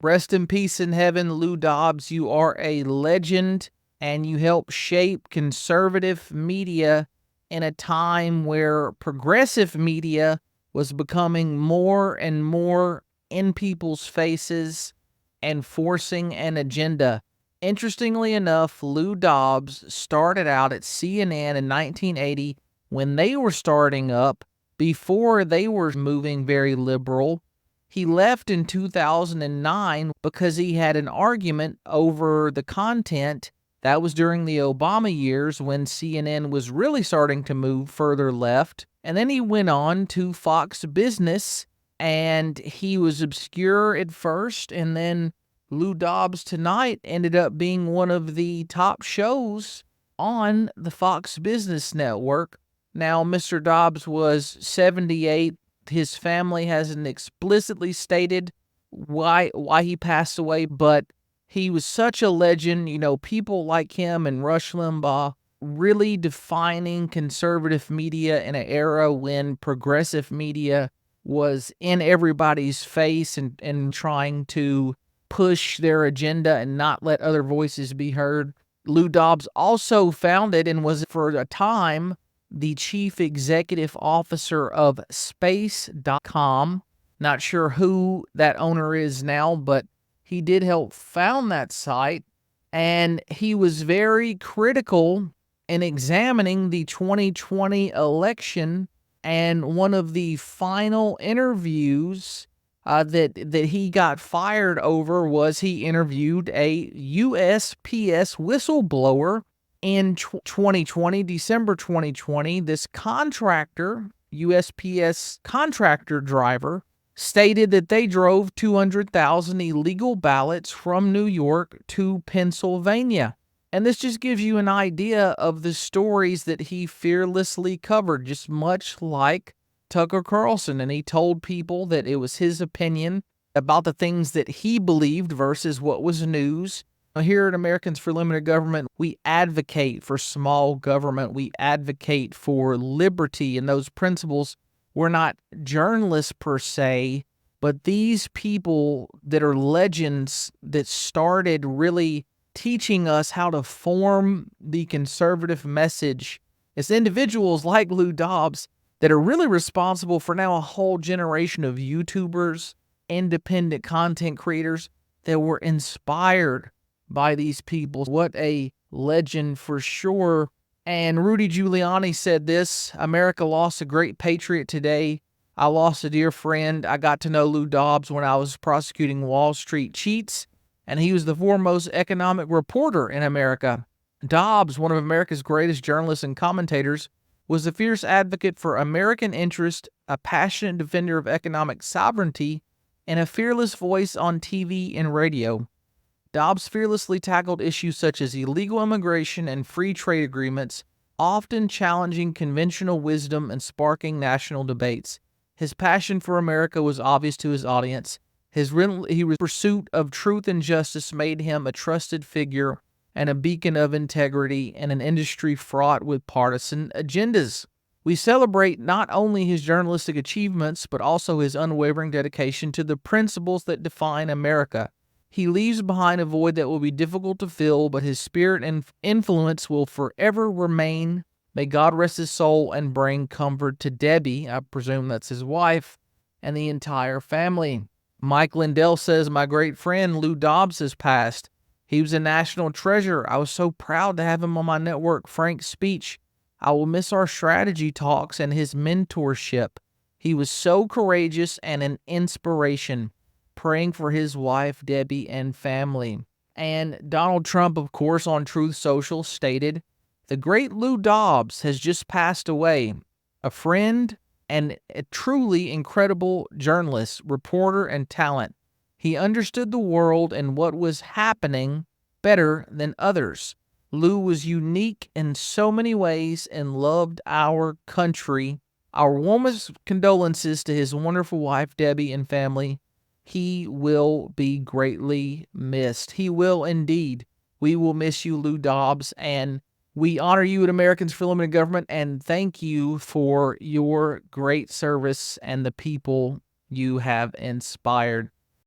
Rest in peace in heaven, Lou Dobbs. You are a legend, and you helped shape conservative media in a time where progressive media was becoming more and more in people's faces and forcing an agenda. Interestingly enough, Lou Dobbs started out at CNN in 1980 when they were starting up, before they were moving very liberal. He left in 2009 because he had an argument over the content. That was during the Obama years when CNN was really starting to move further left. And then he went on to Fox Business, and he was obscure at first, and then Lou Dobbs Tonight ended up being one of the top shows on the Fox Business Network. Now, Mr. Dobbs was 78. His family hasn't explicitly stated why he passed away, but he was such a legend. People like him and Rush Limbaugh really defining conservative media in an era when progressive media was in everybody's face and trying to push their agenda and not let other voices be heard. Lou Dobbs also founded and was for a time the chief executive officer of space.com. Not sure who that owner is now, but he did help found that site, and he was very critical in examining the 2020 election. And one of the final interviews that he got fired over was he interviewed a USPS whistleblower in 2020, December 2020. This contractor, USPS contractor driver, stated that they drove 200,000 illegal ballots from New York to Pennsylvania. And this just gives you an idea of the stories that he fearlessly covered, just much like Tucker Carlson. And he told people that it was his opinion about the things that he believed versus what was news. Here at Americans for Limited Government, we advocate for small government. We advocate for liberty and those principles. We're not journalists per se, but these people that are legends that started really teaching us how to form the conservative message. It's individuals like Lou Dobbs that are really responsible for now a whole generation of YouTubers, independent content creators that were inspired by these people. What a legend for sure. And Rudy Giuliani said this: America lost a great patriot today. I lost a dear friend. I got to know Lou Dobbs when I was prosecuting Wall Street cheats, and he was the foremost economic reporter in America. Dobbs, one of America's greatest journalists and commentators, was a fierce advocate for American interest, a passionate defender of economic sovereignty, and a fearless voice on TV and radio. Dobbs fearlessly tackled issues such as illegal immigration and free trade agreements, often challenging conventional wisdom and sparking national debates. His passion for America was obvious to his audience. His pursuit of truth and justice made him a trusted figure and a beacon of integrity in an industry fraught with partisan agendas. We celebrate not only his journalistic achievements, but also his unwavering dedication to the principles that define America. He leaves behind a void that will be difficult to fill, but his spirit and influence will forever remain. May God rest his soul and bring comfort to Debbie, I presume that's his wife, and the entire family. Mike Lindell says, my great friend Lou Dobbs has passed. He was a national treasure. I was so proud to have him on my network. Frank's speech. I will miss our strategy talks and his mentorship. He was so courageous and an inspiration. Praying for his wife, Debbie, and family. And Donald Trump, of course, on Truth Social stated, the great Lou Dobbs has just passed away, a friend and a truly incredible journalist, reporter, and talent. He understood the world and what was happening better than others. Lou was unique in so many ways and loved our country. Our warmest condolences to his wonderful wife, Debbie, and family. He will be greatly missed. He will indeed. We will miss you, Lou Dobbs, and we honor you at Americans for Limited Government, and thank you for your great service and the people you have inspired.